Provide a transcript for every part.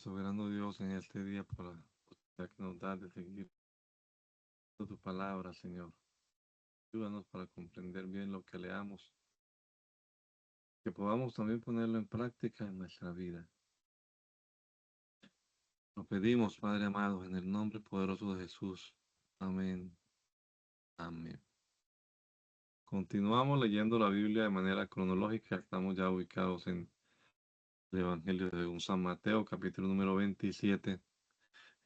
soberano Dios, en este día por la oportunidad que nos da de seguir tu palabra, Señor. Ayúdanos para comprender bien lo que leamos, que podamos también ponerlo en práctica en nuestra vida. Lo pedimos, Padre amado, en el nombre poderoso de Jesús. Amén. Amén. Continuamos leyendo la Biblia de manera cronológica. Estamos ya ubicados en el Evangelio de San Mateo, capítulo número 27,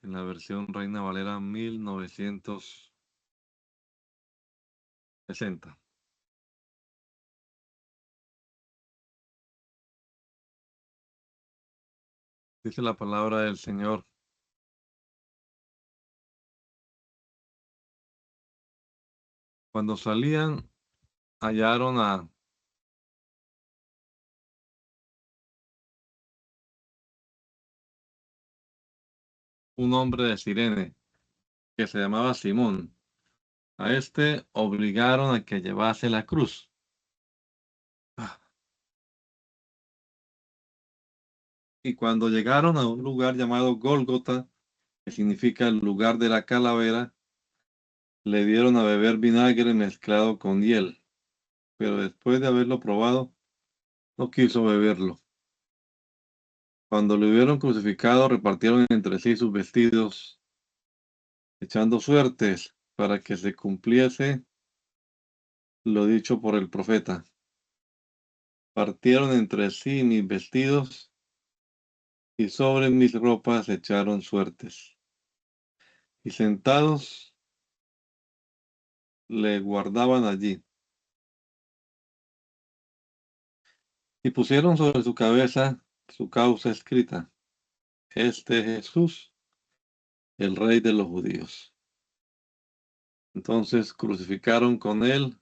en la versión Reina Valera 1960. Dice la palabra del Señor: cuando salían, hallaron a un hombre de Cirene que se llamaba Simón. A este obligaron a que llevase la cruz. Y cuando llegaron a un lugar llamado Gólgota, que significa el lugar de la calavera, le dieron a beber vinagre mezclado con hiel. Pero después de haberlo probado, no quiso beberlo. Cuando lo hubieron crucificado, repartieron entre sí sus vestidos, echando suertes para que se cumpliese lo dicho por el profeta. Partieron entre sí mis vestidos y sobre mis ropas echaron suertes. Y sentados le guardaban allí. Y pusieron sobre su cabeza su causa escrita: Este Jesús, el Rey de los judíos. Entonces crucificaron con él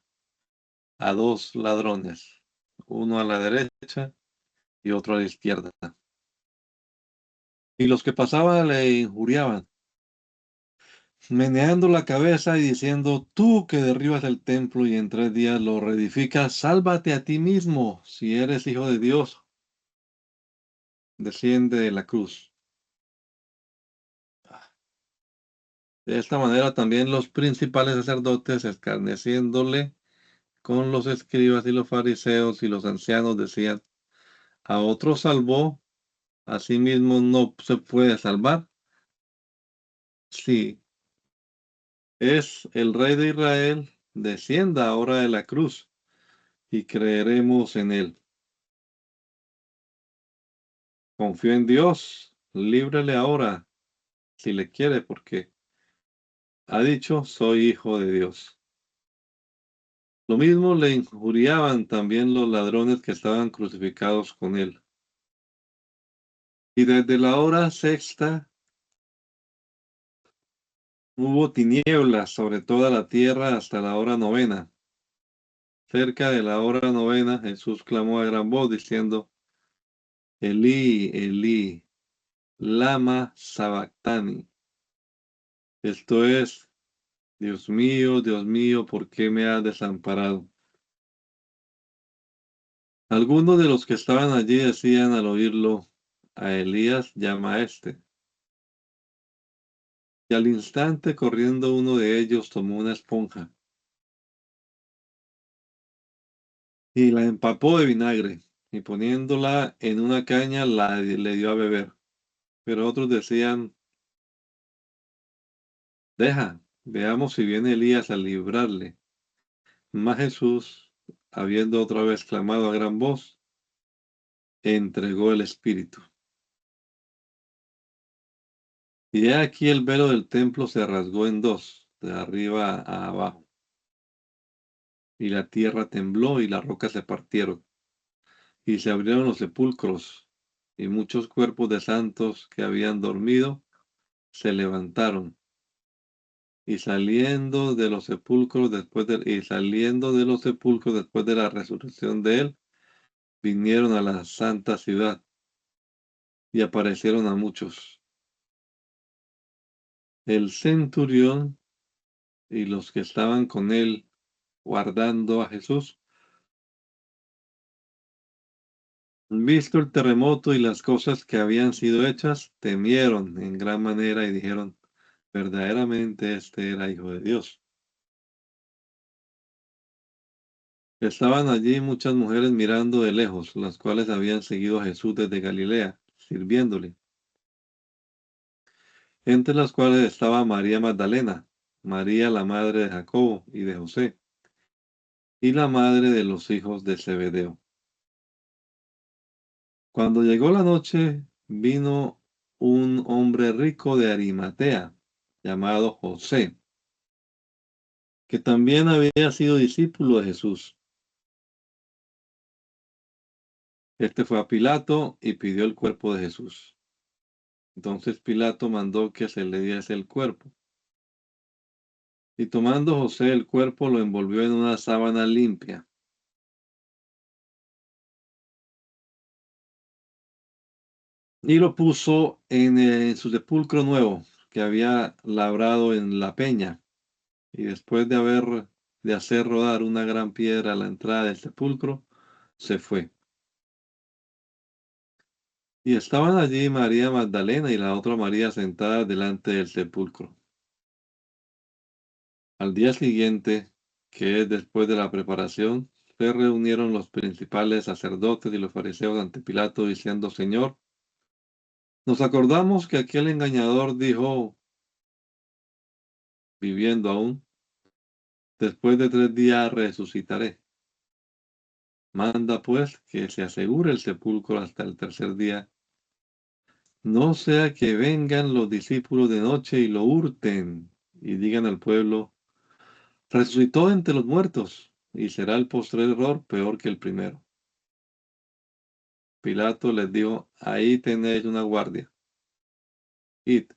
a dos ladrones, uno a la derecha y otro a la izquierda. Y los que pasaban le injuriaban, meneando la cabeza y diciendo: Tú que derribas el templo y en 3 días lo reedificas, sálvate a ti mismo. Si eres hijo de Dios, desciende de la cruz. De esta manera también los principales sacerdotes, escarneciéndole con los escribas y los fariseos y los ancianos, decían: A otro salvó, a sí mismo no se puede salvar. Si es el Rey de Israel, descienda ahora de la cruz y creeremos en él. Confío en Dios, líbrele ahora, si le quiere, porque ha dicho: Soy hijo de Dios. Lo mismo le injuriaban también los ladrones que estaban crucificados con él. Y desde la hora sexta hubo tinieblas sobre toda la tierra hasta la hora novena. Cerca de la hora novena, Jesús clamó a gran voz diciendo: Elí, Elí, lama sabactani. Esto es: Dios mío, ¿por qué me has desamparado? Algunos de los que estaban allí decían al oírlo: A Elías llama a este. Y al instante, corriendo uno de ellos, tomó una esponja y la empapó de vinagre, y poniéndola en una caña le dio a beber. Pero otros decían: Deja, veamos si viene Elías a librarle. Mas Jesús, habiendo otra vez clamado a gran voz, entregó el espíritu. Y he aquí el velo del templo se rasgó en dos, de arriba a abajo, y la tierra tembló y las rocas se partieron, y se abrieron los sepulcros, y muchos cuerpos de santos que habían dormido se levantaron, y saliendo de los sepulcros después de la resurrección de él, vinieron a la santa ciudad y aparecieron a muchos. El centurión y los que estaban con él guardando a Jesús Visto el terremoto y las cosas que habían sido hechas, temieron en gran manera y dijeron, verdaderamente este era hijo de Dios. Estaban allí muchas mujeres mirando de lejos, las cuales habían seguido a Jesús desde Galilea, sirviéndole, entre las cuales estaba María Magdalena, María la madre de Jacobo y de José, y la madre de los hijos de Zebedeo. Cuando llegó la noche, vino un hombre rico de Arimatea, llamado José, que también había sido discípulo de Jesús. Este fue a Pilato y pidió el cuerpo de Jesús. Entonces Pilato mandó que se le diese el cuerpo. Y tomando José el cuerpo, lo envolvió en una sábana limpia y lo puso en su sepulcro nuevo que había labrado en la peña. Y después de hacer rodar una gran piedra a la entrada del sepulcro, se fue. Y estaban allí María Magdalena y la otra María sentadas delante del sepulcro. Al día siguiente, que es después de la preparación, se reunieron los principales sacerdotes y los fariseos ante Pilato, diciendo, Señor, nos acordamos que aquel engañador dijo, viviendo aún, después de 3 días resucitaré. Manda pues que se asegure el sepulcro hasta el tercer día, no sea que vengan los discípulos de noche y lo hurten y digan al pueblo, resucitó entre los muertos, y será el postrer error peor que el primero. Pilato les dijo, ahí tenéis una guardia, id,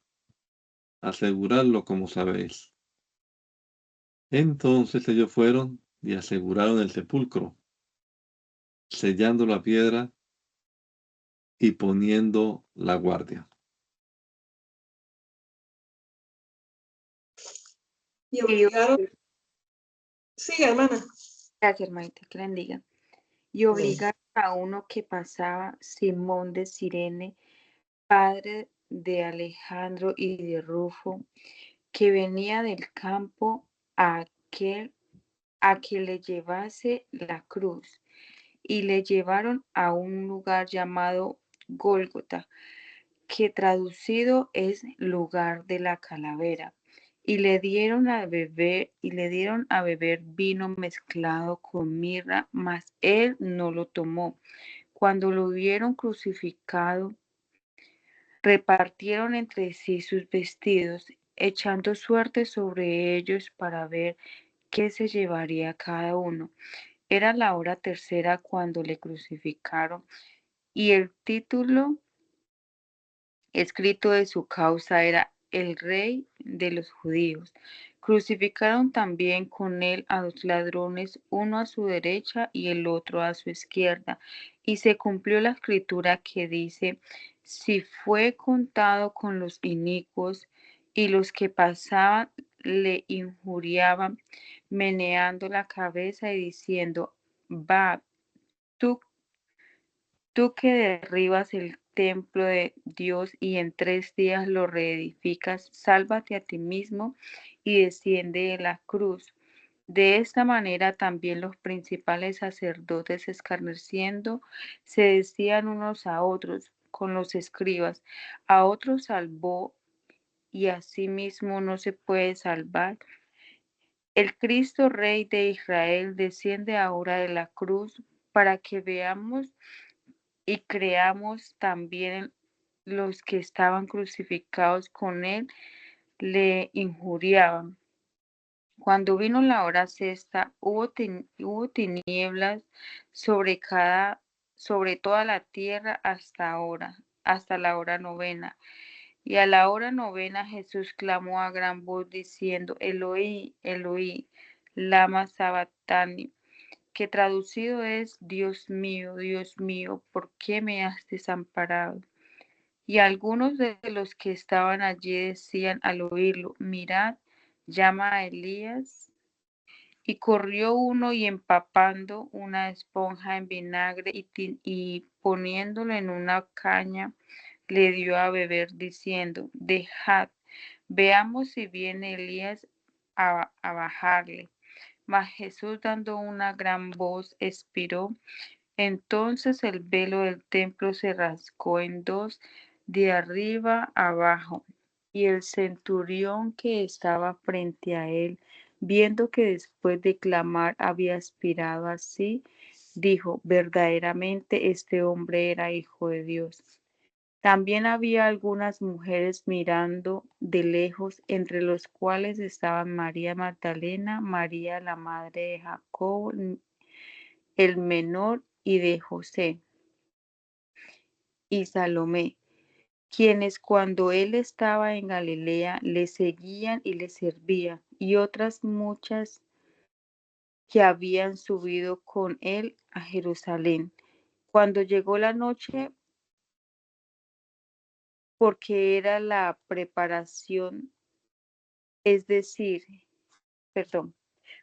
aseguradlo como sabéis. Entonces ellos fueron y aseguraron el sepulcro, sellando la piedra y poniendo la guardia. Y obligaron, sí, hermana. Gracias, hermanita, que la bendiga. Y obligaron a uno que pasaba, Simón de Cirene, padre de Alejandro y de Rufo, que venía del campo, a que le llevase la cruz. Y le llevaron a un lugar llamado Gólgota, que traducido es lugar de la calavera. Y le dieron a beber vino mezclado con mirra, mas él no lo tomó. Cuando lo vieron crucificado, repartieron entre sí sus vestidos, echando suerte sobre ellos para ver qué se llevaría cada uno. Era la hora tercera cuando le crucificaron, y el título escrito de su causa era el Rey de los Judíos. Crucificaron también con él a 2 ladrones, uno a su derecha y el otro a su izquierda. Y se cumplió la escritura que dice, si fue contado con los inicuos, y los que pasaban le injuriaban, meneando la cabeza y diciendo, va, tú que derribas el templo de Dios y en 3 días lo reedificas, sálvate a ti mismo y desciende de la cruz. De esta manera también los principales sacerdotes, escarneciendo, se decían unos a otros con los escribas, a otros salvó y a sí mismo no se puede salvar. El Cristo Rey de Israel desciende ahora de la cruz para que veamos y creamos también los que estaban crucificados con él le injuriaban. Cuando vino la hora sexta, hubo tinieblas sobre toda la tierra hasta la hora novena. Y a la hora novena Jesús clamó a gran voz diciendo, Eloi, Eloi, lama sabactani, que traducido es, Dios mío, ¿por qué me has desamparado? Y algunos de los que estaban allí decían al oírlo, mirad, llama a Elías. Y corrió uno y empapando una esponja en vinagre y poniéndolo en una caña, le dio a beber diciendo, dejad, veamos si viene Elías a bajarle. Mas Jesús, dando una gran voz, expiró. Entonces el velo del templo se rasgó en dos, de arriba abajo. Y el centurión que estaba frente a él, viendo que después de clamar había expirado así, dijo, verdaderamente este hombre era hijo de Dios. También había algunas mujeres mirando de lejos, entre los cuales estaban María Magdalena, María la madre de Jacobo, el menor, y de José, y Salomé, quienes cuando él estaba en Galilea le seguían y le servían, y otras muchas que habían subido con él a Jerusalén. Cuando llegó la noche, porque era la preparación, es decir, perdón,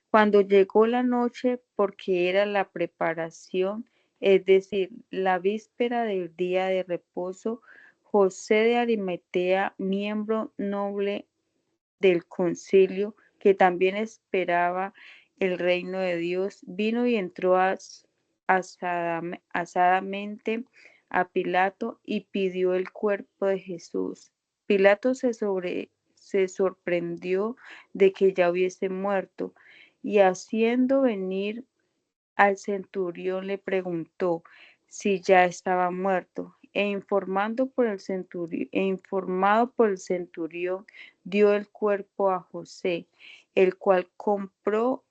cuando llegó la noche, porque era la preparación, es decir, la víspera del día de reposo, José de Arimatea, miembro noble del concilio, que también esperaba el reino de Dios, vino y entró asadamente a Pilato y pidió el cuerpo de Jesús. Pilato se sorprendió de que ya hubiese muerto, y haciendo venir al centurión le preguntó si ya estaba muerto, informado por el centurión, dio el cuerpo a José, el cual compró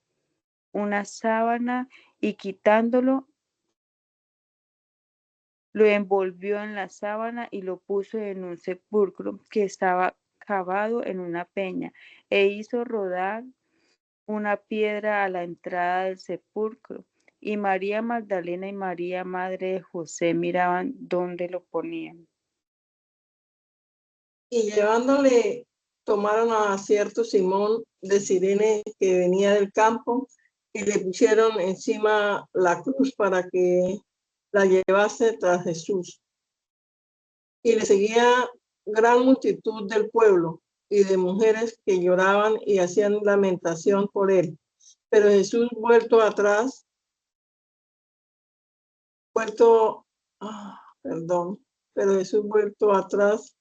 una sábana y quitándolo, lo envolvió en la sábana y lo puso en un sepulcro que estaba cavado en una peña, e hizo rodar una piedra a la entrada del sepulcro. Y María Magdalena y María, madre de José, miraban dónde lo ponían. Y llevándole, tomaron a cierto Simón de Cirene que venía del campo y le pusieron encima la cruz para que la llevase tras Jesús. Y le seguía gran multitud del pueblo y de mujeres que lloraban y hacían lamentación por él. Pero Jesús pero Jesús vuelto atrás,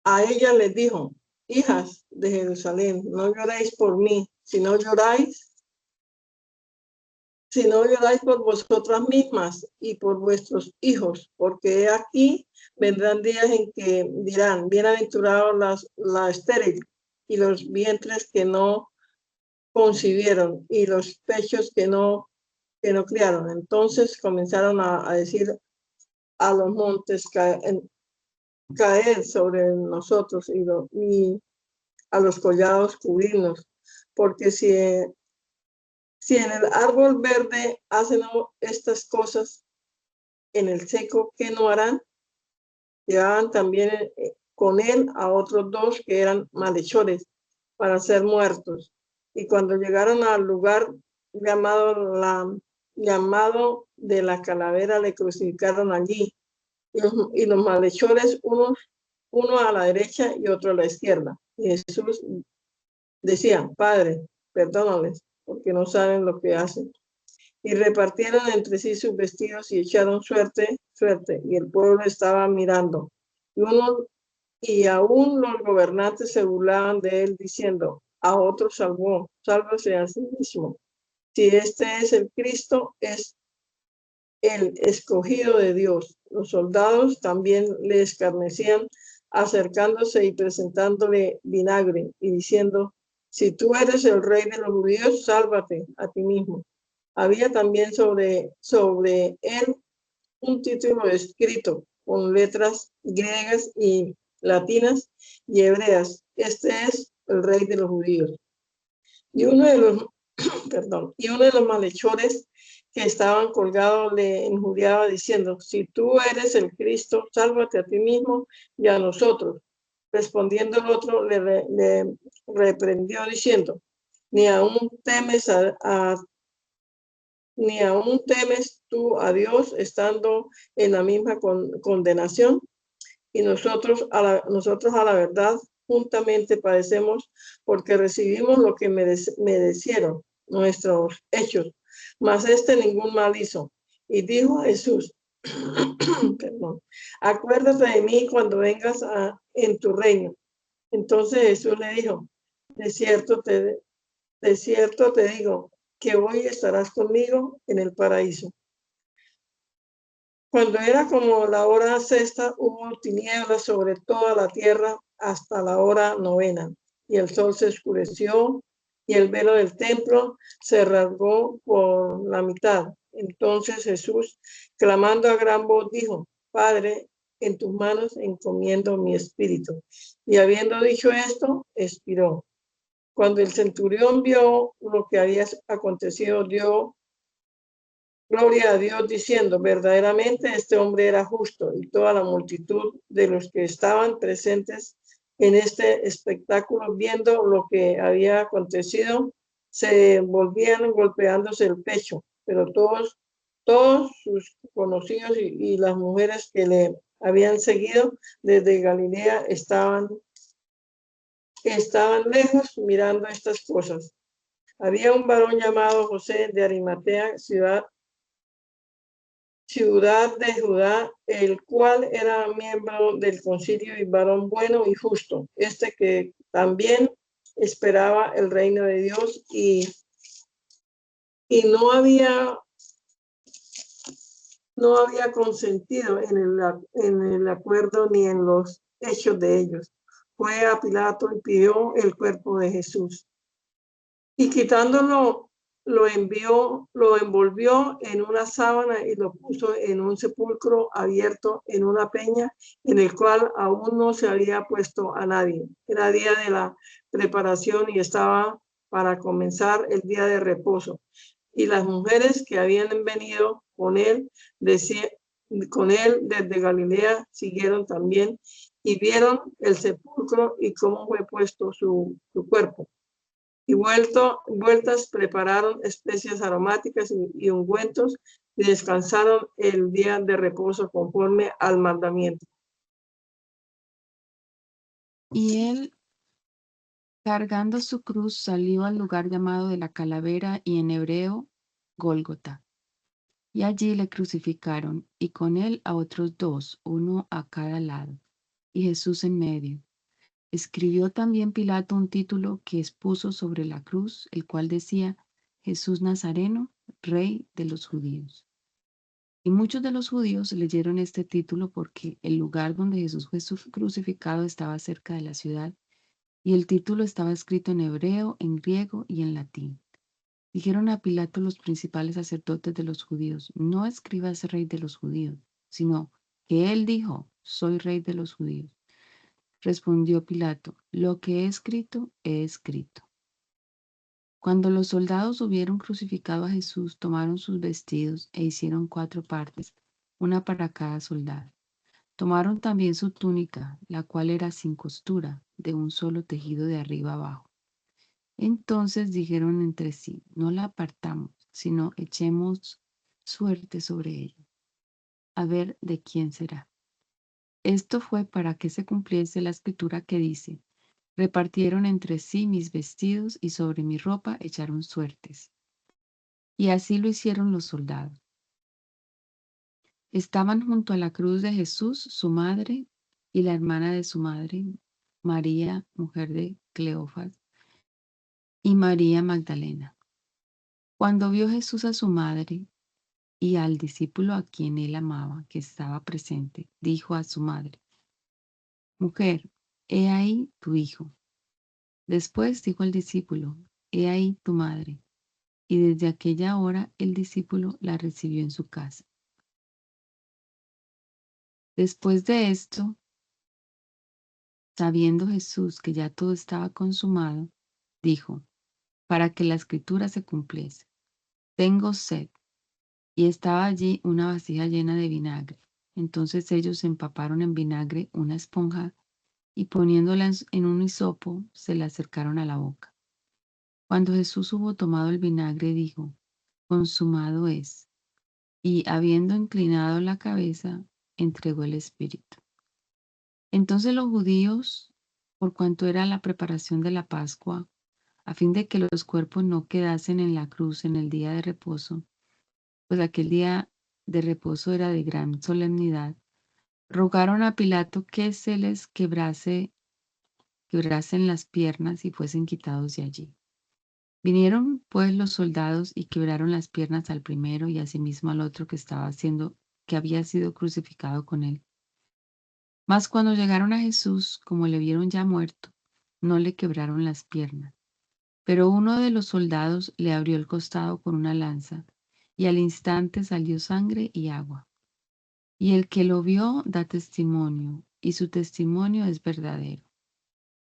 a ella les dijo, hijas de Jerusalén, no lloréis por mí, sino lloráis por vosotras mismas y por vuestros hijos, porque aquí vendrán días en que dirán, bienaventurados la estéril y los vientres que no concibieron y los pechos que no criaron. Entonces comenzaron a decir a los montes caer sobre nosotros y a los collados cubrirnos, porque si en el árbol verde hacen estas cosas, en el seco, ¿qué no harán? Llevaban también con él a otros dos que eran malhechores para ser muertos. Y cuando llegaron al lugar llamado de la calavera, le crucificaron allí. Y los malhechores, uno a la derecha y otro a la izquierda. Y Jesús decía, Padre, perdónales, porque no saben lo que hacen. Y repartieron entre sí sus vestidos y echaron suerte, y el pueblo estaba mirando. Y aún los gobernantes se burlaban de él, diciendo, a otro salvó, sálvase a sí mismo. Si este es el Cristo, es el escogido de Dios. Los soldados también le escarnecían, acercándose y presentándole vinagre y diciendo, si tú eres el rey de los judíos, sálvate a ti mismo. Había también sobre él un título escrito con letras griegas y latinas y hebreas. Este es el rey de los judíos. Y uno de los, y uno de los malhechores que estaban colgados le injuriaba diciendo, si tú eres el Cristo, sálvate a ti mismo y a nosotros. Respondiendo el otro, le reprendió diciendo, ni aún temes ni aún temes tú a Dios estando en la misma condenación. Y nosotros a la verdad juntamente padecemos porque recibimos lo que merecieron nuestros hechos, mas ningún mal hizo. Y dijo Jesús, perdón, acuérdate de mí cuando vengas en tu reino. Entonces Jesús le dijo, de cierto te digo que hoy estarás conmigo en el paraíso. Cuando era como la hora sexta, hubo tinieblas sobre toda la tierra hasta la hora novena, y el sol se oscureció, y el velo del templo se rasgó por la mitad. Entonces Jesús, clamando a gran voz, dijo, Padre, en tus manos encomiendo mi espíritu. Y habiendo dicho esto, expiró. Cuando el centurión vio lo que había acontecido, dio gloria a Dios diciendo, verdaderamente este hombre era justo. Y toda la multitud de los que estaban presentes en este espectáculo, viendo lo que había acontecido, se volvían golpeándose el pecho. Pero todos sus conocidos y las mujeres que le habían seguido desde Galilea estaban lejos mirando estas cosas. Había un varón llamado José de Arimatea, ciudad de Judá, el cual era miembro del concilio y varón bueno y justo, que también esperaba el reino de Dios y no había consentido en el acuerdo ni en los hechos de ellos. Fue a Pilato y pidió el cuerpo de Jesús. Y quitándolo, lo envolvió en una sábana y lo puso en un sepulcro abierto en una peña, en el cual aún no se había puesto a nadie. Era día de la preparación y estaba para comenzar el día de reposo. Y las mujeres que habían venido con él desde Galilea siguieron también y vieron el sepulcro y cómo fue puesto su cuerpo. Y vueltas prepararon especias aromáticas y ungüentos y descansaron el día de reposo conforme al mandamiento. Y él, cargando su cruz, salió al lugar llamado de la calavera y en hebreo, Gólgota. Y allí le crucificaron, y con él a otros dos, uno a cada lado, y Jesús en medio. Escribió también Pilato un título que expuso sobre la cruz, el cual decía, Jesús Nazareno, Rey de los Judíos. Y muchos de los judíos leyeron este título porque el lugar donde Jesús fue crucificado estaba cerca de la ciudad, y el título estaba escrito en hebreo, en griego y en latín. Dijeron a Pilato los principales sacerdotes de los judíos, no escribas Rey de los Judíos, sino que él dijo, soy Rey de los Judíos. Respondió Pilato, lo que he escrito, he escrito. Cuando los soldados hubieron crucificado a Jesús, tomaron sus vestidos e hicieron 4 partes, una para cada soldado. Tomaron también su túnica, la cual era sin costura, de un solo tejido de arriba abajo. Entonces dijeron entre sí, no la apartamos, sino echemos suerte sobre ella, a ver de quién será. Esto fue para que se cumpliese la escritura que dice, repartieron entre sí mis vestidos y sobre mi ropa echaron suertes. Y así lo hicieron los soldados. Estaban junto a la cruz de Jesús, su madre y la hermana de su madre, María, mujer de Cleofas, y María Magdalena. Cuando vio Jesús a su madre y al discípulo a quien él amaba, que estaba presente, dijo a su madre, mujer, he ahí tu hijo. Después dijo al discípulo, he ahí tu madre. Y desde aquella hora el discípulo la recibió en su casa. Después de esto, sabiendo Jesús que ya todo estaba consumado, dijo, para que la escritura se cumpliese, tengo sed. Y estaba allí una vasija llena de vinagre. Entonces ellos empaparon en vinagre una esponja y poniéndola en un hisopo, se la acercaron a la boca. Cuando Jesús hubo tomado el vinagre, dijo: consumado es. Y habiendo inclinado la cabeza, entregó el espíritu. Entonces los judíos, por cuanto era la preparación de la Pascua, a fin de que los cuerpos no quedasen en la cruz en el día de reposo, pues aquel día de reposo era de gran solemnidad, rogaron a Pilato que se les quebrasen las piernas y fuesen quitados de allí. Vinieron pues los soldados y quebraron las piernas al primero y asimismo al otro que había sido crucificado con él. Mas cuando llegaron a Jesús, como le vieron ya muerto, no le quebraron las piernas. Pero uno de los soldados le abrió el costado con una lanza, y al instante salió sangre y agua. Y el que lo vio da testimonio, y su testimonio es verdadero.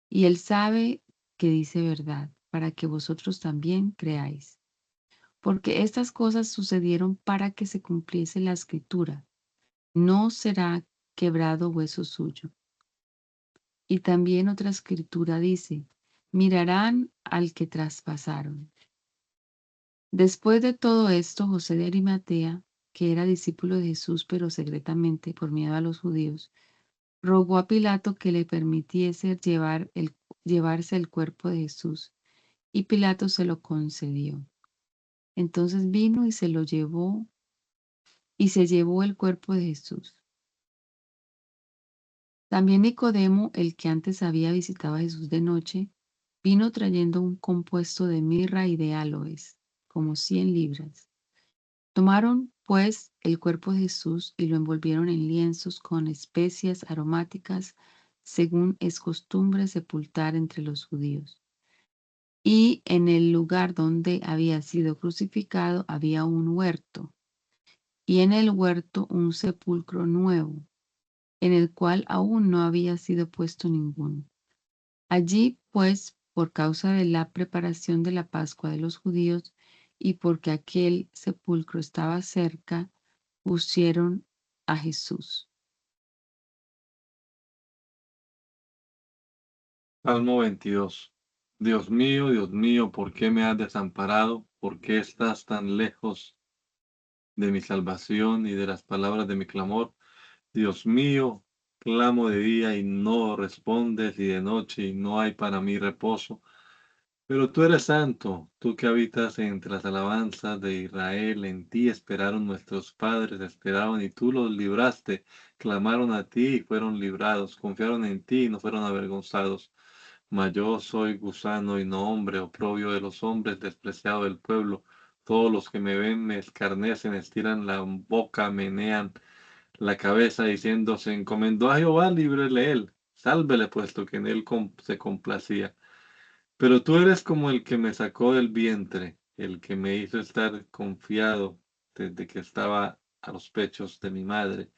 Y él sabe que dice verdad, para que vosotros también creáis. Porque estas cosas sucedieron para que se cumpliese la escritura: no será quebrado hueso suyo. Y también otra escritura dice: mirarán al que traspasaron. Después de todo esto, José de Arimatea, que era discípulo de Jesús, pero secretamente por miedo a los judíos, rogó a Pilato que le permitiese llevarse el cuerpo de Jesús, y Pilato se lo concedió. Entonces vino y se llevó el cuerpo de Jesús. También Nicodemo, el que antes había visitado a Jesús de noche, vino trayendo un compuesto de mirra y de áloes, como 100 libras. Tomaron, pues, el cuerpo de Jesús y lo envolvieron en lienzos con especias aromáticas, según es costumbre sepultar entre los judíos. Y en el lugar donde había sido crucificado había un huerto, y en el huerto un sepulcro nuevo, en el cual aún no había sido puesto ninguno. Allí, pues, por causa de la preparación de la Pascua de los judíos y porque aquel sepulcro estaba cerca, pusieron a Jesús. Salmo 22. Dios mío, ¿por qué me has desamparado? ¿Por qué estás tan lejos de mi salvación y de las palabras de mi clamor? Dios mío, clamo de día y no respondes, y de noche y no hay para mí reposo. Pero tú eres santo, tú que habitas entre las alabanzas de Israel, en ti esperaron nuestros padres, esperaron y tú los libraste, clamaron a ti y fueron librados, confiaron en ti y no fueron avergonzados. Mas yo soy gusano y no hombre, oprobio de los hombres, despreciado del pueblo. Todos los que me ven me escarnecen, estiran la boca, menean la cabeza, diciendo: se encomendó a Jehová, líbrele él, sálvele, puesto que en él se complacía. Pero tú eres como el que me sacó del vientre, el que me hizo estar confiado desde que estaba a los pechos de mi madre.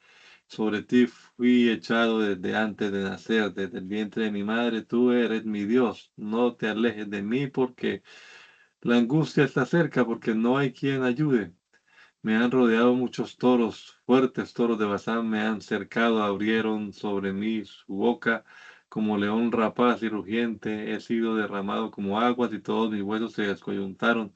Sobre ti fui echado desde antes de nacer, desde el vientre de mi madre. Tú eres mi Dios. No te alejes de mí, porque la angustia está cerca, porque no hay quien ayude. Me han rodeado muchos toros, fuertes toros de Bazán me han cercado, abrieron sobre mí su boca como león rapaz y rugiente. He sido derramado como aguas y todos mis huesos se descoyuntaron.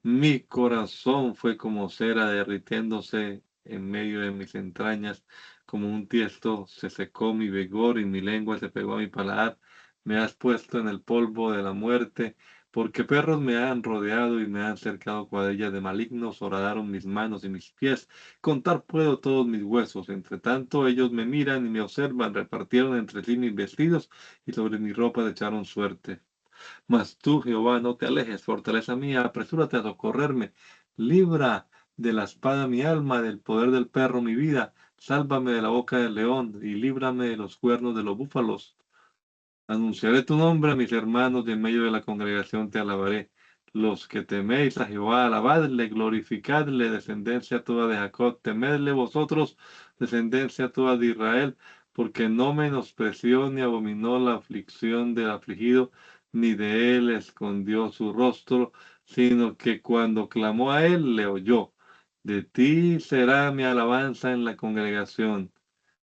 Mi corazón fue como cera derritiéndose en medio de mis entrañas, como un tiesto se secó mi vigor y mi lengua se pegó a mi paladar. Me has puesto en el polvo de la muerte, porque perros me han rodeado y me han cercado cuadrillas de malignos, horadaron mis manos y mis pies. Contar puedo todos mis huesos. Entre tanto ellos me miran y me observan, repartieron entre sí mis vestidos y sobre mi ropa echaron suerte. Mas tú, Jehová, no te alejes, fortaleza mía, apresúrate a socorrerme. Libra de la espada mi alma, del poder del perro mi vida. Sálvame de la boca del león y líbrame de los cuernos de los búfalos. Anunciaré tu nombre a mis hermanos y en medio de la congregación te alabaré. Los que teméis a Jehová, alabadle, glorificadle, descendencia toda de Jacob, temedle vosotros, descendencia toda de Israel, porque no menospreció ni abominó la aflicción del afligido, ni de él escondió su rostro, sino que cuando clamó a él, le oyó. De ti será mi alabanza en la congregación,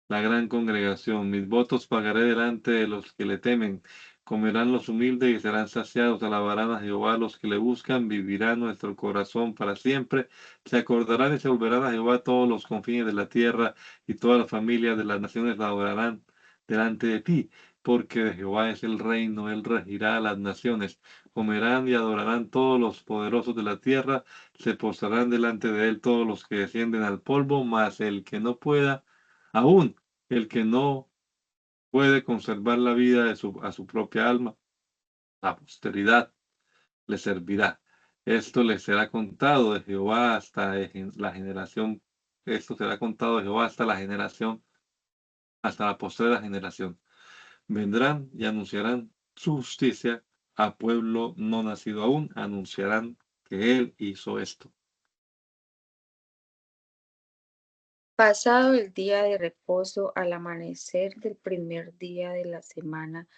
la gran congregación. Mis votos pagaré delante de los que le temen. Comerán los humildes y serán saciados. Alabarán a Jehová los que le buscan. Vivirá nuestro corazón para siempre. Se acordarán y se volverán a Jehová todos los confines de la tierra, y todas las familias de las naciones la adorarán delante de ti. Porque de Jehová es el reino, él regirá a las naciones. Comerán y adorarán todos los poderosos de la tierra. Se postrarán delante de él todos los que descienden al polvo, mas el que no pueda, aún el que no puede conservar la vida de a su propia alma, la posteridad le servirá. Esto le será contado de Jehová hasta la generación. Esto será contado de Jehová hasta la generación, hasta la postrera generación. Vendrán y anunciarán su justicia a pueblo no nacido aún. Anunciarán que él hizo esto. Pasado el día de reposo, al amanecer del primer día de la semana,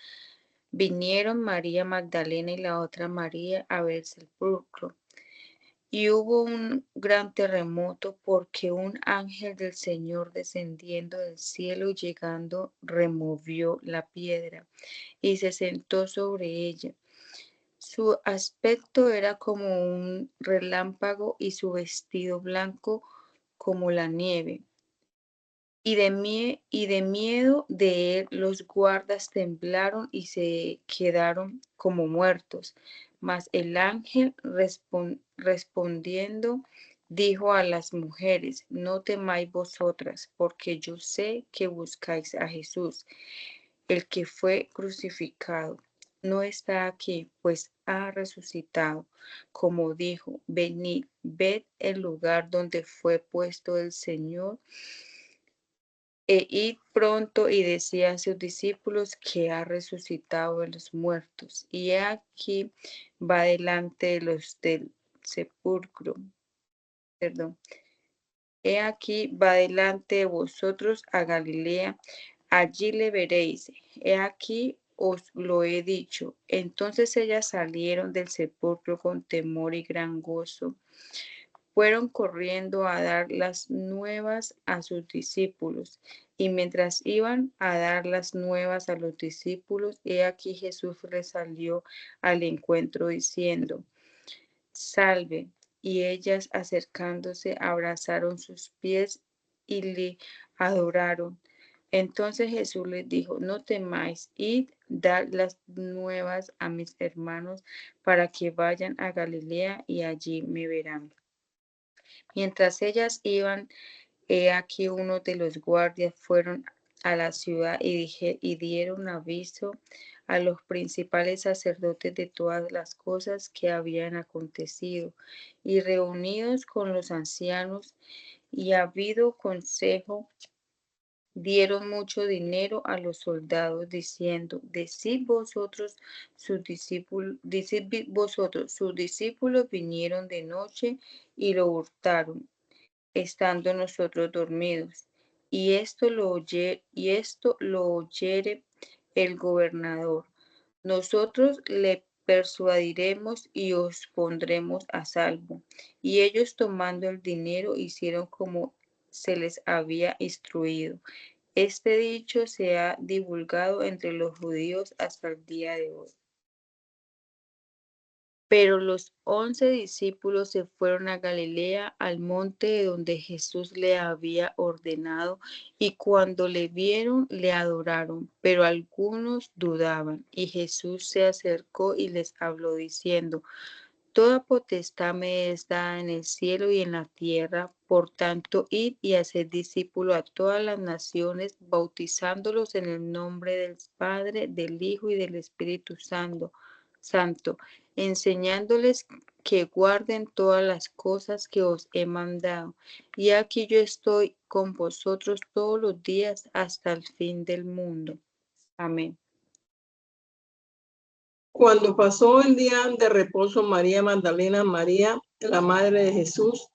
vinieron María Magdalena y la otra María a ver el sepulcro. Y hubo un gran terremoto, porque un ángel del Señor descendiendo del cielo y llegando removió la piedra y se sentó sobre ella. Su aspecto era como un relámpago y su vestido blanco como la nieve. Y de miedo de él los guardas temblaron y se quedaron como muertos. Mas el ángel respondiendo dijo a las mujeres: No temáis vosotras, porque yo sé que buscáis a Jesús, el que fue crucificado. No está aquí, pues ha resucitado. Como dijo: Venid, ved el lugar donde fue puesto el Señor. Id pronto y decía a sus discípulos que ha resucitado de los muertos. Y he aquí va delante de los del sepulcro. Perdón. He aquí va delante de vosotros a Galilea. Allí le veréis. He aquí os lo he dicho. Entonces ellas salieron del sepulcro con temor y gran gozo. Fueron corriendo a dar las nuevas a sus discípulos. Y mientras iban a dar las nuevas a los discípulos, he aquí Jesús les salió al encuentro diciendo: Salve. Y ellas, acercándose, abrazaron sus pies y le adoraron. Entonces Jesús les dijo: No temáis, id, dad las nuevas a mis hermanos, para que vayan a Galilea y allí me verán. Mientras ellas iban, he aquí uno de los guardias fueron a la ciudad y dieron aviso a los principales sacerdotes de todas las cosas que habían acontecido. Y reunidos con los ancianos y habido consejo, dieron mucho dinero a los soldados, diciendo: Decid vosotros, sus discípulos vinieron de noche y lo hurtaron, estando nosotros dormidos. Y esto lo oyere el gobernador. Nosotros le persuadiremos y os pondremos a salvo. Y ellos, tomando el dinero, hicieron como se les había instruido. Este dicho se ha divulgado entre los judíos hasta el día de hoy. Pero los 11 discípulos se fueron a Galilea, al monte de donde Jesús le había ordenado, y cuando le vieron, le adoraron, pero algunos dudaban. Y Jesús se acercó y les habló diciendo: Toda potestad me es dada en el cielo y en la tierra. Por tanto, id y haced discípulos a todas las naciones, bautizándolos en el nombre del Padre, del Hijo y del Espíritu Santo, enseñándoles que guarden todas las cosas que os he mandado. Y aquí yo estoy con vosotros todos los días hasta el fin del mundo. Amén. Cuando pasó el día de reposo, María Magdalena, María, la madre de Jesús,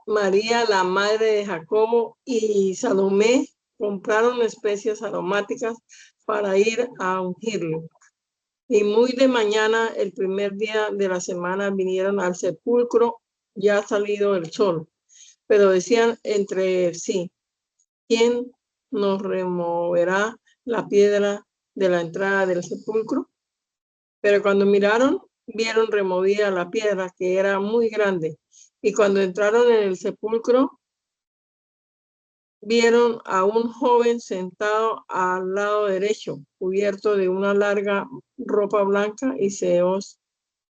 María, la madre de Jacobo, y Salomé compraron especias aromáticas para ir a ungirlo. Y muy de mañana, el primer día de la semana, vinieron al sepulcro, ya salido el sol. Pero decían entre sí: ¿Quién nos removerá la piedra de la entrada del sepulcro. Pero cuando miraron, vieron removida la piedra, que era muy grande. Y cuando entraron en el sepulcro, vieron a un joven sentado al lado derecho, cubierto de una larga ropa blanca, y se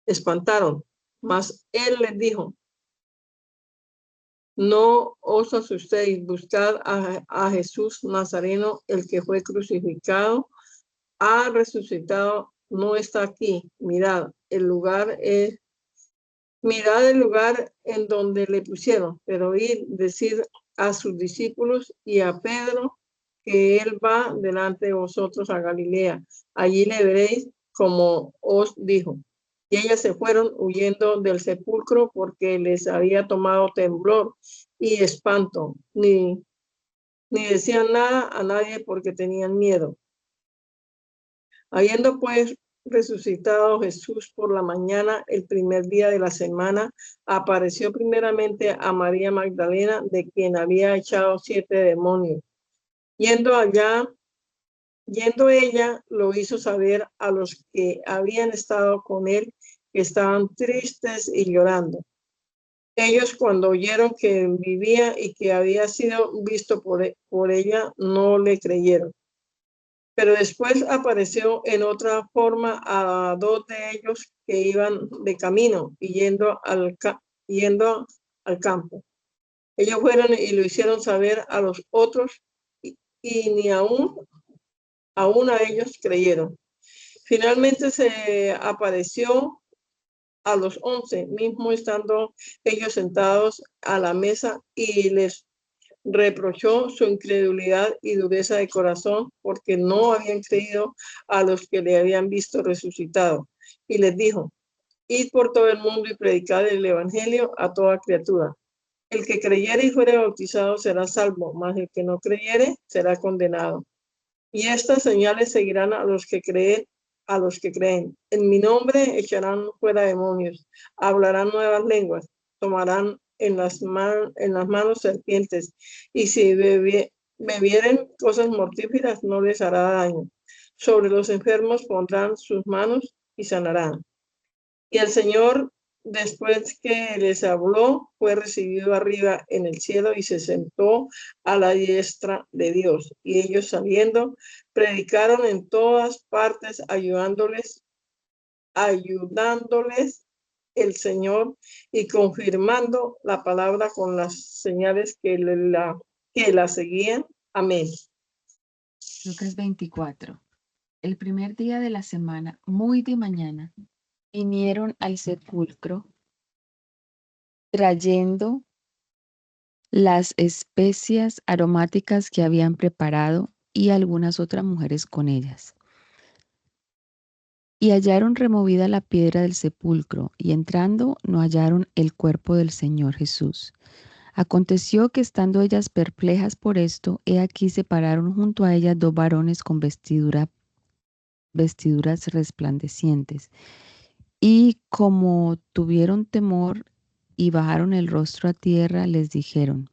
espantaron. Mas él les dijo: no os asustéis, buscad a Jesús Nazareno, el que fue crucificado. Ha resucitado, no está aquí. Mirad el lugar en donde le pusieron. Pero id, decid a sus discípulos y a Pedro que él va delante de vosotros a Galilea. Allí le veréis como os dijo. Y ellas se fueron huyendo del sepulcro, porque les había tomado temblor y espanto. Ni decían nada a nadie, porque tenían miedo. Habiendo pues resucitado Jesús por la mañana, el primer día de la semana, apareció primeramente a María Magdalena, de quien había echado 7 demonios. Yendo ella, lo hizo saber a los que habían estado con él, que estaban tristes y llorando. Ellos, cuando oyeron que vivía y que había sido visto por ella, no le creyeron. Pero después apareció en otra forma a 2 de ellos que iban de camino y yendo al campo. Ellos fueron y lo hicieron saber a los otros, y ni aún a ellos creyeron. Finalmente se apareció a los 11, mismo estando ellos sentados a la mesa, y les reprochó su incredulidad y dureza de corazón, porque no habían creído a los que le habían visto resucitado. Y les dijo: id por todo el mundo y predicad el evangelio a toda criatura. El que creyere y fuere bautizado será salvo, mas el que no creyere será condenado. Y estas señales seguirán a los que creen. En mi nombre echarán fuera demonios, hablarán nuevas lenguas, tomarán en las manos serpientes, y si bebieren cosas mortíferas no les hará daño. Sobre los enfermos pondrán sus manos y sanarán. Y el Señor, después que les habló, fue recibido arriba en el cielo y se sentó a la diestra de Dios. Y ellos, saliendo, predicaron en todas partes, ayudándoles el Señor y confirmando la palabra con las señales que la seguían. Amén. Lucas 24. El primer día de la semana, muy de mañana, vinieron al sepulcro trayendo las especias aromáticas que habían preparado, y algunas otras mujeres con ellas. Y hallaron removida la piedra del sepulcro, y entrando no hallaron el cuerpo del Señor Jesús. Aconteció que, estando ellas perplejas por esto, he aquí se pararon junto a ellas 2 varones con vestiduras resplandecientes. Y como tuvieron temor y bajaron el rostro a tierra, les dijeron: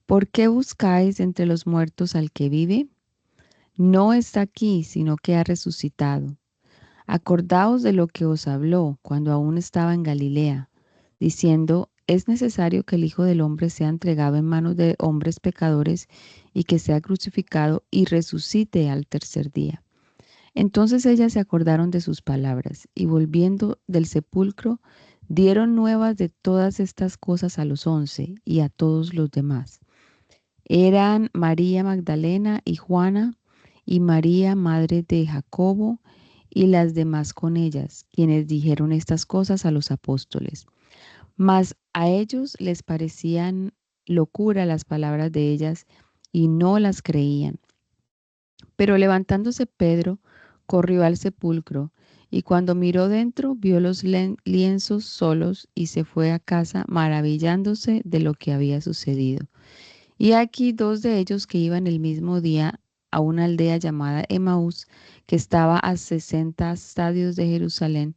¿por qué buscáis entre los muertos al que vive? No está aquí, sino que ha resucitado. Acordaos de lo que os habló cuando aún estaba en Galilea, diciendo: es necesario que el Hijo del Hombre sea entregado en manos de hombres pecadores, y que sea crucificado y resucite al tercer día. Entonces ellas se acordaron de sus palabras, y volviendo del sepulcro, dieron nuevas de todas estas cosas a los 11 y a todos los demás. Eran María Magdalena y Juana, y María, madre de Jacobo, y las demás con ellas, quienes dijeron estas cosas a los apóstoles. Mas a ellos les parecían locura las palabras de ellas, y no las creían. Pero levantándose Pedro, corrió al sepulcro, y cuando miró dentro, vio los lienzos solos, y se fue a casa maravillándose de lo que había sucedido. Y aquí 2 de ellos que iban el mismo día a una aldea llamada Emaús, que estaba a 60 estadios de Jerusalén,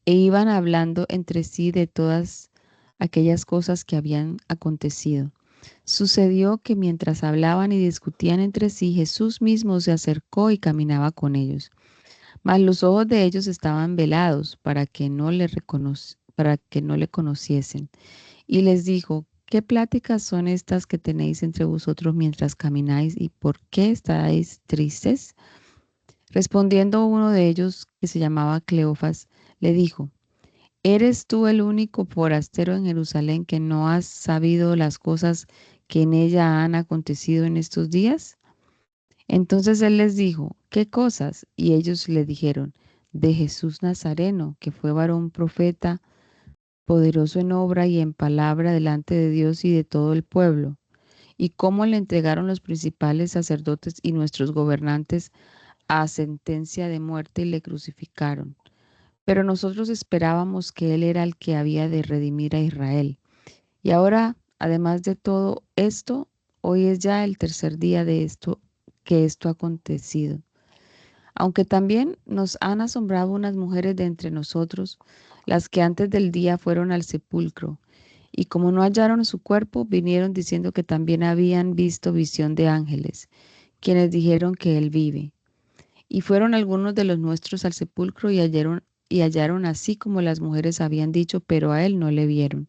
e iban hablando entre sí de todas aquellas cosas que habían acontecido. Sucedió que mientras hablaban y discutían entre sí, Jesús mismo se acercó y caminaba con ellos. Mas los ojos de ellos estaban velados para que no le conociesen. Y les dijo, ¿qué pláticas son estas que tenéis entre vosotros mientras camináis y por qué estáis tristes? Respondiendo uno de ellos, que se llamaba Cleofas, le dijo, ¿eres tú el único forastero en Jerusalén que no has sabido las cosas que en ella han acontecido en estos días? Entonces él les dijo, ¿qué cosas? Y ellos le dijeron, de Jesús Nazareno, que fue varón profeta, poderoso en obra y en palabra delante de Dios y de todo el pueblo, y cómo le entregaron los principales sacerdotes y nuestros gobernantes a sentencia de muerte y le crucificaron. Pero nosotros esperábamos que él era el que había de redimir a Israel. Y ahora, además de todo esto, hoy es ya el tercer día de esto ha acontecido. Aunque también nos han asombrado unas mujeres de entre nosotros, las que antes del día fueron al sepulcro, y como no hallaron su cuerpo, vinieron diciendo que también habían visto visión de ángeles, quienes dijeron que él vive. Y fueron algunos de los nuestros al sepulcro y hallaron así como las mujeres habían dicho, pero a él no le vieron.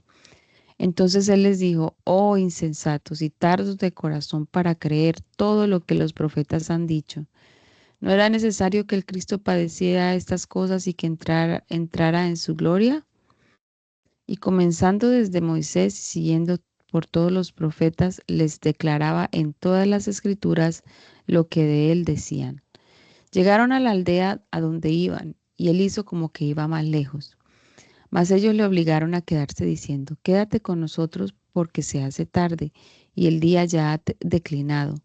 Entonces él les dijo, oh insensatos y tardos de corazón para creer todo lo que los profetas han dicho. ¿No era necesario que el Cristo padeciera estas cosas y que entrara en su gloria? Y comenzando desde Moisés y siguiendo por todos los profetas, les declaraba en todas las escrituras lo que de él decían. Llegaron a la aldea a donde iban, y él hizo como que iba más lejos. Mas ellos le obligaron a quedarse diciendo, quédate con nosotros porque se hace tarde, y el día ya ha declinado.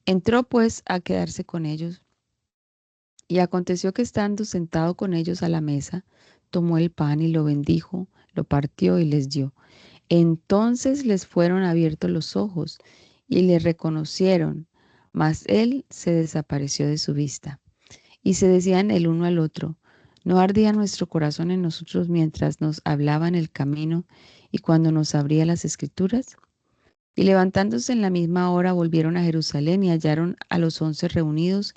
Entró pues a quedarse con ellos. Y aconteció que estando sentado con ellos a la mesa, tomó el pan y lo bendijo, lo partió y les dio. Entonces les fueron abiertos los ojos y le reconocieron, mas él se desapareció de su vista. Y se decían el uno al otro, ¿no ardía nuestro corazón en nosotros mientras nos hablaba en el camino y cuando nos abría las escrituras? Y levantándose en la misma hora volvieron a Jerusalén y hallaron a los 11 reunidos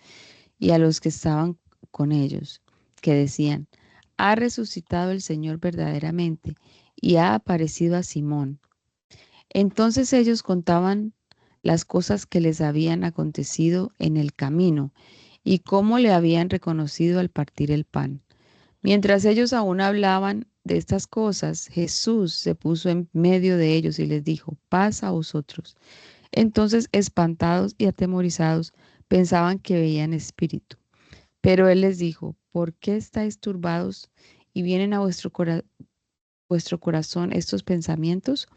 y a los que estaban con ellos, que decían, ha resucitado el Señor verdaderamente y ha aparecido a Simón. Entonces ellos contaban las cosas que les habían acontecido en el camino y cómo le habían reconocido al partir el pan. Mientras ellos aún hablaban de estas cosas, Jesús se puso en medio de ellos y les dijo, paz a vosotros. Entonces, espantados y atemorizados, pensaban que veían espíritu. Pero él les dijo, ¿por qué estáis turbados y vienen a vuestro corazón estos pensamientos?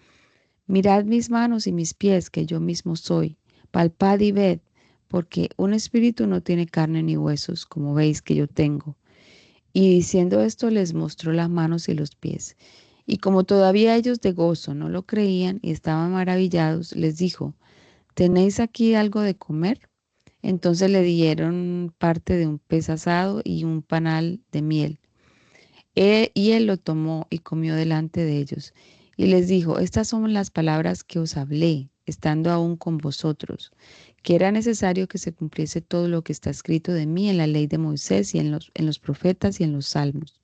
Mirad mis manos y mis pies, que yo mismo soy. Palpad y ved, porque un espíritu no tiene carne ni huesos, como veis que yo tengo. Y diciendo esto les mostró las manos y los pies. Y como todavía ellos de gozo no lo creían y estaban maravillados, les dijo, ¿tenéis aquí algo de comer? Entonces le dieron parte de un pez asado y un panal de miel. Y él lo tomó y comió delante de ellos. Y les dijo, estas son las palabras que os hablé, estando aún con vosotros, que era necesario que se cumpliese todo lo que está escrito de mí en la ley de Moisés y en los profetas y en los salmos.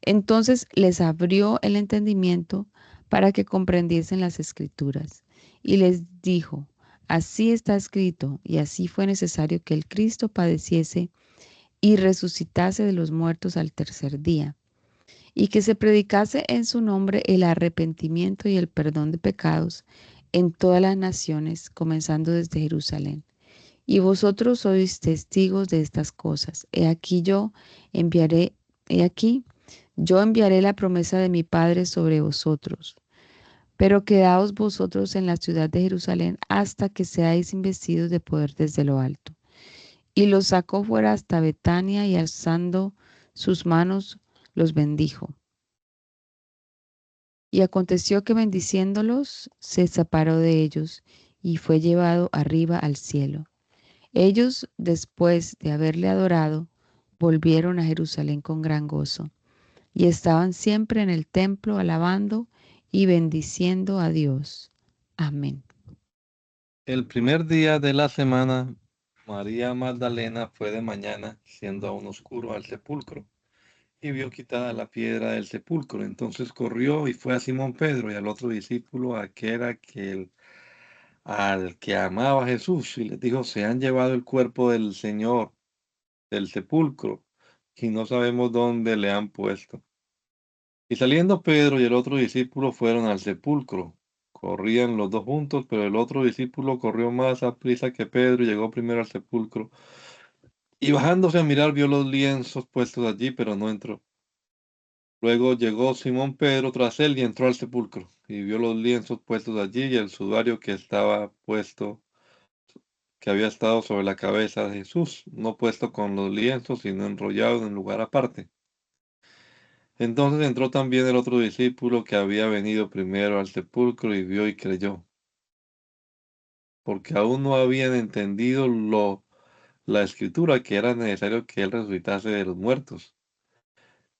Entonces les abrió el entendimiento para que comprendiesen las escrituras. Y les dijo, así está escrito, y así fue necesario que el Cristo padeciese y resucitase de los muertos al tercer día, y que se predicase en su nombre el arrepentimiento y el perdón de pecados en todas las naciones, comenzando desde Jerusalén. Y vosotros sois testigos de estas cosas. He aquí, yo enviaré la promesa de mi Padre sobre vosotros. Pero quedaos vosotros en la ciudad de Jerusalén hasta que seáis investidos de poder desde lo alto. Y los sacó fuera hasta Betania y alzando sus manos los bendijo. Y aconteció que bendiciéndolos se separó de ellos y fue llevado arriba al cielo. Ellos, después de haberle adorado, volvieron a Jerusalén con gran gozo y estaban siempre en el templo alabando y bendiciendo a Dios. Amén. El primer día de la semana, María Magdalena fue de mañana, siendo aún oscuro, al sepulcro, y vio quitada la piedra del sepulcro. Entonces corrió y fue a Simón Pedro y al otro discípulo, al que amaba a Jesús, y les dijo: se han llevado el cuerpo del Señor del sepulcro, y no sabemos dónde le han puesto. Y saliendo Pedro y el otro discípulo fueron al sepulcro. Corrían los dos juntos, pero el otro discípulo corrió más a prisa que Pedro y llegó primero al sepulcro. Y bajándose a mirar, vio los lienzos puestos allí, pero no entró. Luego llegó Simón Pedro tras él y entró al sepulcro, y vio los lienzos puestos allí y el sudario que había estado sobre la cabeza de Jesús, no puesto con los lienzos, sino enrollado en lugar aparte. Entonces entró también el otro discípulo que había venido primero al sepulcro y vio y creyó, porque aún no habían entendido la escritura, que era necesario que él resucitase de los muertos.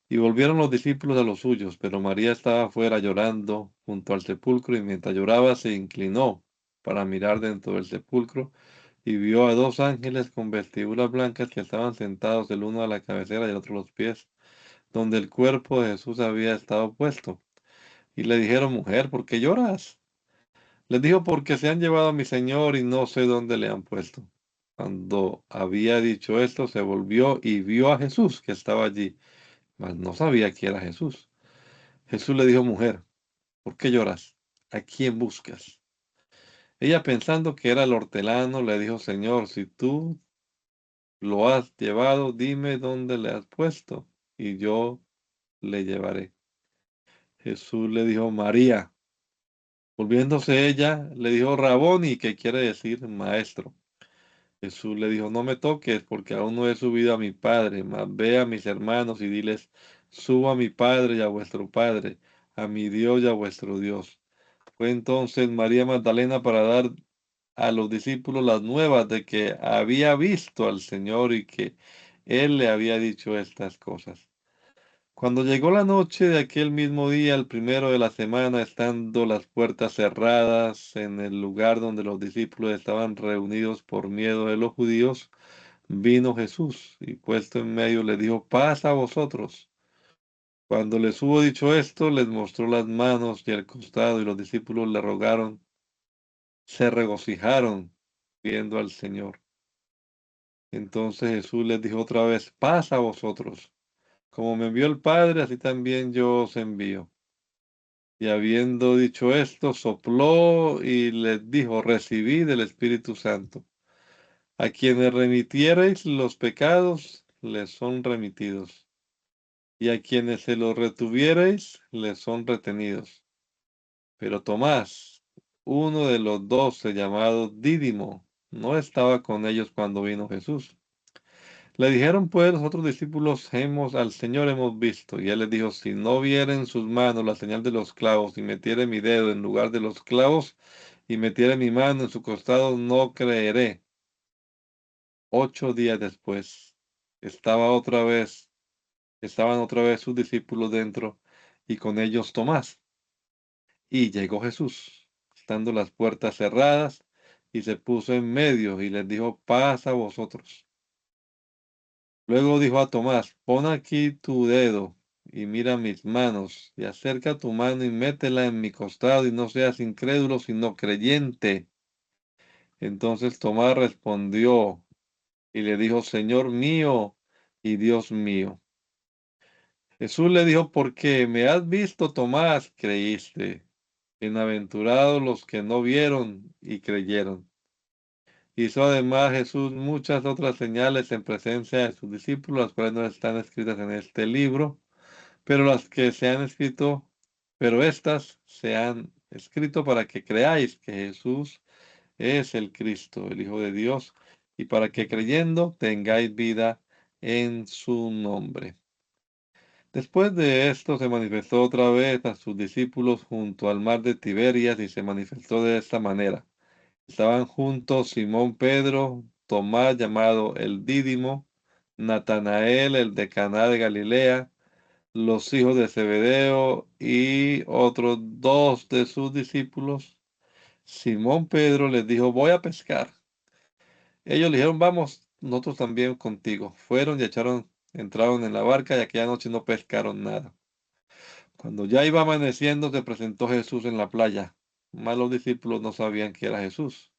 Y volvieron los discípulos a los suyos, pero María estaba afuera llorando junto al sepulcro, y mientras lloraba se inclinó para mirar dentro del sepulcro, y vio a dos ángeles con vestiduras blancas que estaban sentados, el uno a la cabecera y el otro a los pies, donde el cuerpo de Jesús había estado puesto. Y le dijeron: mujer, ¿por qué lloras? Les dijo: porque se han llevado a mi Señor y no sé dónde le han puesto. Cuando había dicho esto, se volvió y vio a Jesús que estaba allí, mas no sabía que era Jesús. Jesús le dijo: mujer, ¿por qué lloras? ¿A quién buscas? Ella, pensando que era el hortelano, le dijo: Señor, si tú lo has llevado, dime dónde le has puesto, y yo le llevaré. Jesús le dijo: María. Volviéndose ella, le dijo: Raboni, que quiere decir maestro. Jesús le dijo: no me toques, porque aún no he subido a mi Padre, mas ve a mis hermanos y diles: subo a mi Padre y a vuestro Padre, a mi Dios y a vuestro Dios. Fue entonces María Magdalena para dar a los discípulos las nuevas de que había visto al Señor y que Él le había dicho estas cosas. Cuando llegó la noche de aquel mismo día, el primero de la semana, estando las puertas cerradas en el lugar donde los discípulos estaban reunidos por miedo de los judíos, vino Jesús y puesto en medio les dijo: paz a vosotros. Cuando les hubo dicho esto, les mostró las manos y el costado, y los discípulos le rogaron, se regocijaron viendo al Señor. Entonces Jesús les dijo otra vez: paz a vosotros. Como me envió el Padre, así también yo os envío. Y habiendo dicho esto, sopló y les dijo: recibid el Espíritu Santo. A quienes remitiereis los pecados, les son remitidos. Y a quienes se los retuviereis, les son retenidos. Pero Tomás, uno de los 12, llamado Dídimo, no estaba con ellos cuando vino Jesús. Le dijeron pues los otros discípulos: al Señor hemos visto. Y él les dijo: si no viere en sus manos la señal de los clavos, y metiere mi dedo en lugar de los clavos, y metiere mi mano en su costado, no creeré. 8 días después, estaban otra vez sus discípulos dentro, y con ellos Tomás. Y llegó Jesús, estando las puertas cerradas, y se puso en medio, y les dijo: paz a vosotros. Luego dijo a Tomás: pon aquí tu dedo y mira mis manos, y acerca tu mano y métela en mi costado, y no seas incrédulo, sino creyente. Entonces Tomás respondió y le dijo: Señor mío y Dios mío. Jesús le dijo: porque me has visto, Tomás, creíste. Bienaventurados los que no vieron y creyeron. Hizo además Jesús muchas otras señales en presencia de sus discípulos, las cuales no están escritas en este libro, pero las que se han escrito, pero estas se han escrito para que creáis que Jesús es el Cristo, el Hijo de Dios, y para que creyendo tengáis vida en su nombre. Después de esto se manifestó otra vez a sus discípulos junto al mar de Tiberias, y se manifestó de esta manera. Estaban juntos Simón Pedro, Tomás llamado el Dídimo, Natanael el de Caná de Galilea, los hijos de Zebedeo y otros dos de sus discípulos. Simón Pedro les dijo, voy a pescar. Ellos le dijeron, vamos, nosotros también contigo. Fueron y entraron en la barca y aquella noche no pescaron nada. Cuando ya iba amaneciendo, se presentó Jesús en la playa. Mas los discípulos no sabían que era Jesús.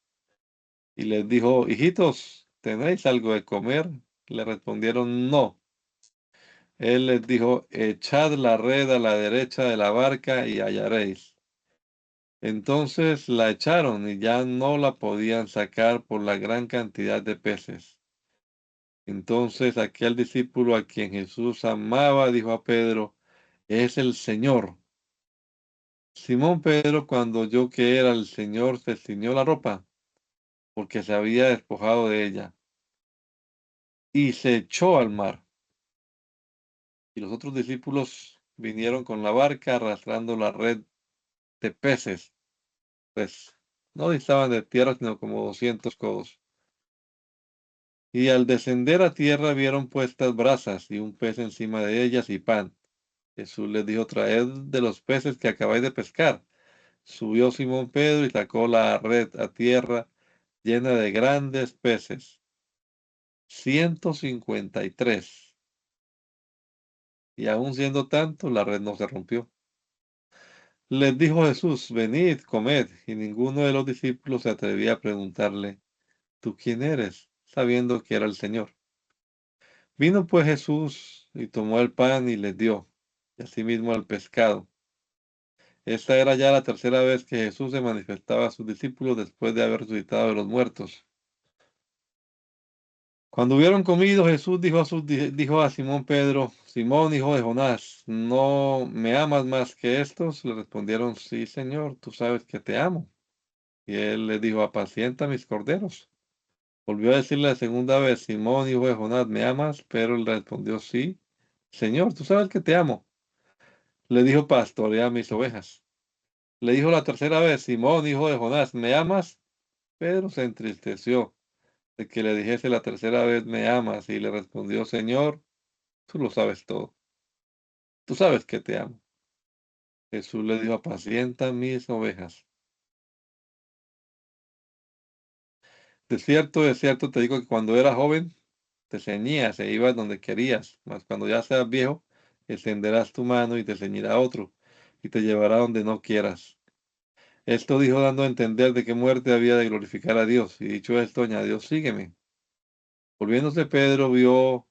Y les dijo, hijitos, ¿tenéis algo de comer? Le respondieron, no. Él les dijo, echad la red a la derecha de la barca y hallaréis. Entonces la echaron y ya no la podían sacar por la gran cantidad de peces. Entonces aquel discípulo a quien Jesús amaba dijo a Pedro, es el Señor. Simón Pedro, cuando oyó que era el Señor, se ciñó la ropa, porque se había despojado de ella, y se echó al mar. Y los otros discípulos vinieron con la barca arrastrando la red de peces, pues no distaban de tierra sino como 200 codos. Y al descender a tierra vieron puestas brasas y un pez encima de ellas y pan. Jesús les dijo, traed de los peces que acabáis de pescar. Subió Simón Pedro y sacó la red a tierra llena de grandes peces, 153. Y aun siendo tanto, la red no se rompió. Les dijo Jesús, venid, comed. Y ninguno de los discípulos se atrevía a preguntarle, ¿tú quién eres? Sabiendo que era el Señor. Vino pues Jesús y tomó el pan y les dio, y asimismo el pescado. Esta era ya la tercera vez que Jesús se manifestaba a sus discípulos después de haber resucitado de los muertos. Cuando hubieron comido, Jesús dijo a Simón Pedro, Simón, hijo de Jonás, ¿no me amas más que estos? Le respondieron, sí, Señor, tú sabes que te amo. Y él les dijo, apacienta mis corderos. Volvió a decirle la segunda vez, Simón, hijo de Jonás, ¿me amas? Pero él respondió, sí, Señor, tú sabes que te amo. Le dijo, pastorea mis ovejas. Le dijo la tercera vez, Simón, hijo de Jonás, ¿me amas? Pedro se entristeció de que le dijese la tercera vez, ¿me amas? Y le respondió, Señor, tú lo sabes todo. Tú sabes que te amo. Jesús le dijo, apacienta mis ovejas. De cierto te digo que cuando eras joven, te ceñías e ibas donde querías, mas cuando ya seas viejo, extenderás tu mano y te ceñirá otro, y te llevará donde no quieras. Esto dijo dando a entender de qué muerte había de glorificar a Dios, y dicho esto, añadió, sígueme. Volviéndose Pedro vio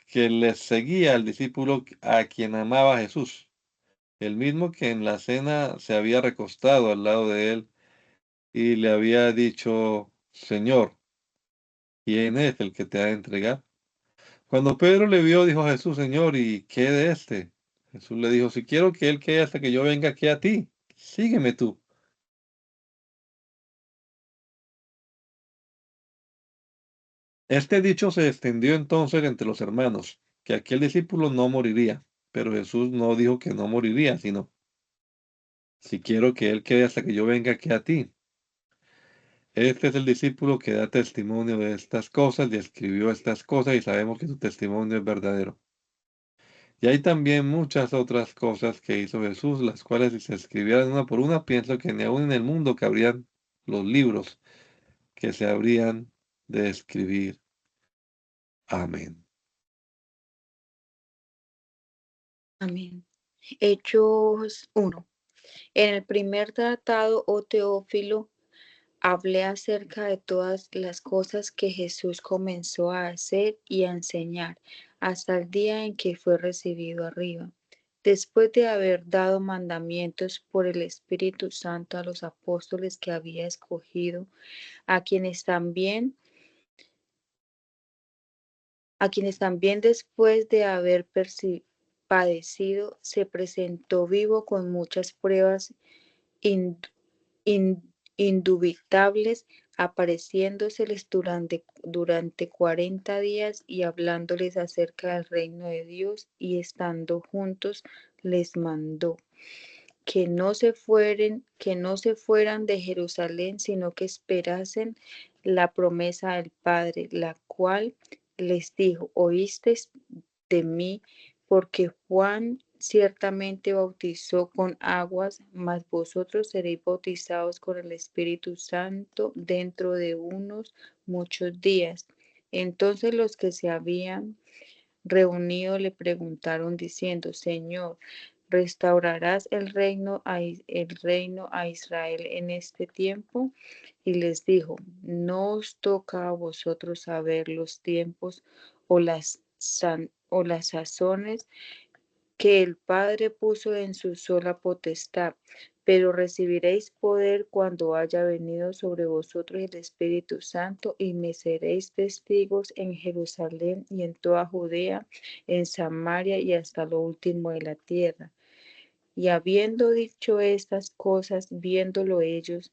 que le seguía al discípulo a quien amaba Jesús, el mismo que en la cena se había recostado al lado de él y le había dicho, Señor, ¿quién es el que te ha de entregar? Cuando Pedro le vio, dijo a Jesús, Señor, ¿y qué de este? Jesús le dijo, si quiero que él quede hasta que yo venga aquí a ti, sígueme tú. Este dicho se extendió entonces entre los hermanos, que aquel discípulo no moriría, pero Jesús no dijo que no moriría, sino, si quiero que él quede hasta que yo venga aquí a ti. Este es el discípulo que da testimonio de estas cosas y escribió estas cosas y sabemos que su testimonio es verdadero. Y hay también muchas otras cosas que hizo Jesús, las cuales si se escribieran una por una, pienso que ni aún en el mundo cabrían los libros que se habrían de escribir. Amén. Amén. Hechos 1. En el primer tratado, oh Teófilo, hablé acerca de todas las cosas que Jesús comenzó a hacer y a enseñar hasta el día en que fue recibido arriba, después de haber dado mandamientos por el Espíritu Santo a los apóstoles que había escogido, a quienes también después de haber padecido, se presentó vivo con muchas pruebas in- indubitables, apareciéndoseles durante 40 días y hablándoles acerca del reino de Dios, y estando juntos les mandó que no se fueran de Jerusalén, sino que esperasen la promesa del Padre, la cual les dijo, oísteis de mí, porque Juan ciertamente bautizó con aguas, mas vosotros seréis bautizados con el Espíritu Santo dentro de unos muchos días. Entonces los que se habían reunido le preguntaron diciendo, Señor, ¿restaurarás el reino a Israel en este tiempo? Y les dijo, no os toca a vosotros saber los tiempos o o las sazones que el Padre puso en su sola potestad, pero recibiréis poder cuando haya venido sobre vosotros el Espíritu Santo y me seréis testigos en Jerusalén y en toda Judea, en Samaria y hasta lo último de la tierra. Y habiendo dicho estas cosas, viéndolo ellos,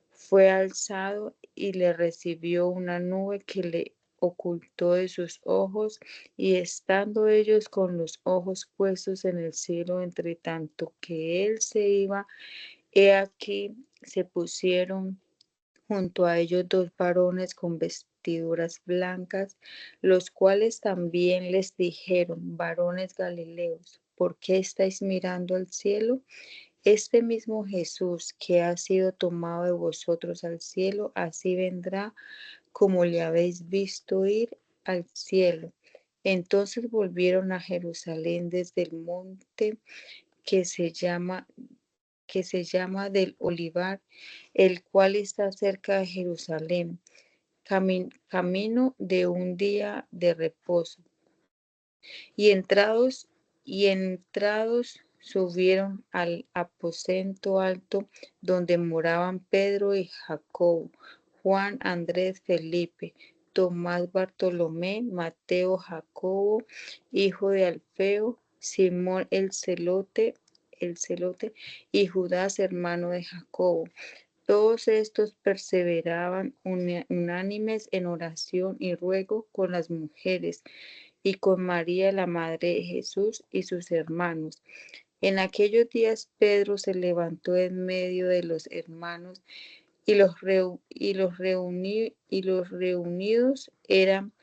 fue alzado y le recibió una nube que le ocultó de sus ojos, y estando ellos con los ojos puestos en el cielo, entre tanto que él se iba, he aquí se pusieron junto a ellos dos varones con vestiduras blancas, los cuales también les dijeron, varones Galileos, ¿por qué estáis mirando al cielo? Este mismo Jesús que ha sido tomado de vosotros al cielo, así vendrá como le habéis visto ir al cielo. Entonces volvieron a Jerusalén desde el monte que se llama, del Olivar, el cual está cerca de Jerusalén, camino de un día de reposo. Y entrados subieron al aposento alto donde moraban Pedro y Jacobo, Juan, Andrés, Felipe, Tomás, Bartolomé, Mateo, Jacobo, hijo de Alfeo, Simón el celote, y Judas, hermano de Jacobo. Todos estos perseveraban unánimes en oración y ruego con las mujeres y con María, la madre de Jesús, y sus hermanos. En aquellos días Pedro se levantó en medio de los hermanos y los reunidos eran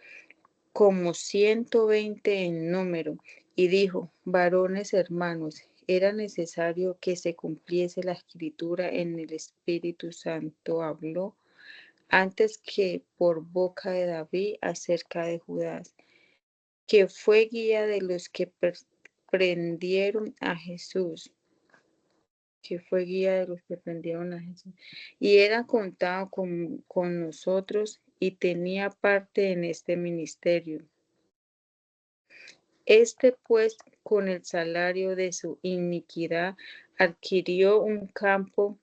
como 120 en número, y dijo, varones hermanos, era necesario que se cumpliese la escritura en el Espíritu Santo habló antes que por boca de David acerca de Judas, que fue guía de los que prendieron a Jesús, y era contado con nosotros y tenía parte en este ministerio. Este pues, con el salario de su iniquidad, adquirió un campo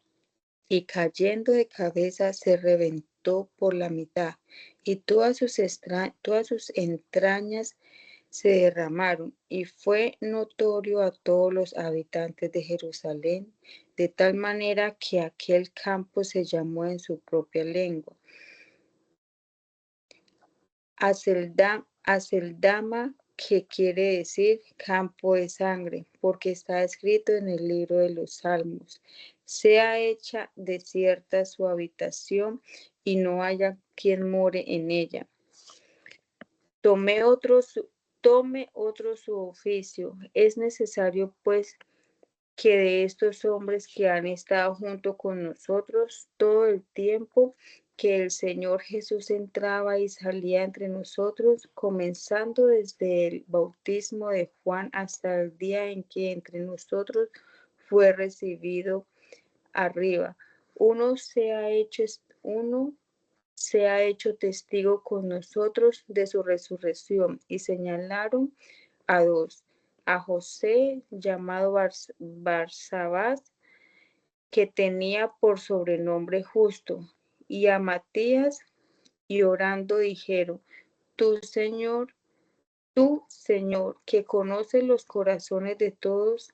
y cayendo de cabeza se reventó por la mitad y todas sus entrañas se derramaron, y fue notorio a todos los habitantes de Jerusalén, de tal manera que aquel campo se llamó en su propia lengua Aceldama, que quiere decir campo de sangre, porque está escrito en el libro de los Salmos, sea hecha desierta su habitación y no haya quien more en ella. Tome otro su oficio. Es necesario, pues, que de estos hombres que han estado junto con nosotros todo el tiempo que el Señor Jesús entraba y salía entre nosotros, comenzando desde el bautismo de Juan hasta el día en que entre nosotros fue recibido arriba. Uno se ha hecho testigo con nosotros de su resurrección, y señalaron a dos, a José, llamado Barsabás, que tenía por sobrenombre Justo, y a Matías, y orando dijeron, tú, Señor, que conoces los corazones de todos,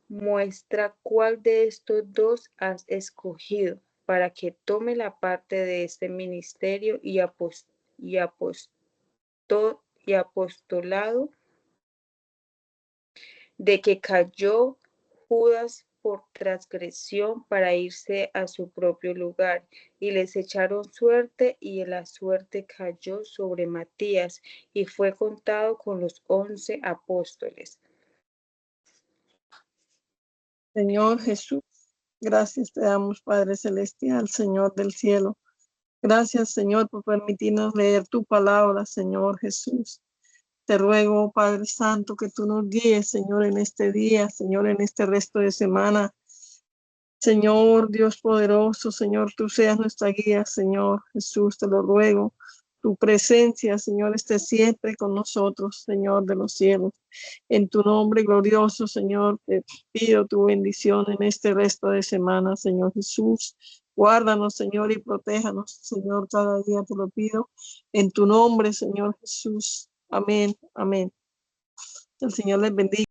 muestra cuál de estos dos has escogido para que tome la parte de este ministerio y apostolado de que cayó Judas por transgresión para irse a su propio lugar, y les echaron suerte, y la suerte cayó sobre Matías, y fue contado con los 11 apóstoles. Señor Jesús, gracias te damos, Padre Celestial, Señor del cielo. Gracias, Señor, por permitirnos leer tu palabra, Señor Jesús. Te ruego, Padre Santo, que tú nos guíes, Señor, en este día, Señor, en este resto de semana. Señor, Dios poderoso, Señor, tú seas nuestra guía, Señor Jesús, te lo ruego. Tu presencia, Señor, esté siempre con nosotros, Señor de los cielos. En tu nombre glorioso, Señor, te pido tu bendición en este resto de semana, Señor Jesús. Guárdanos, Señor, y protéjanos, Señor, cada día te lo pido. En tu nombre, Señor Jesús. Amén, amén. El Señor les bendiga.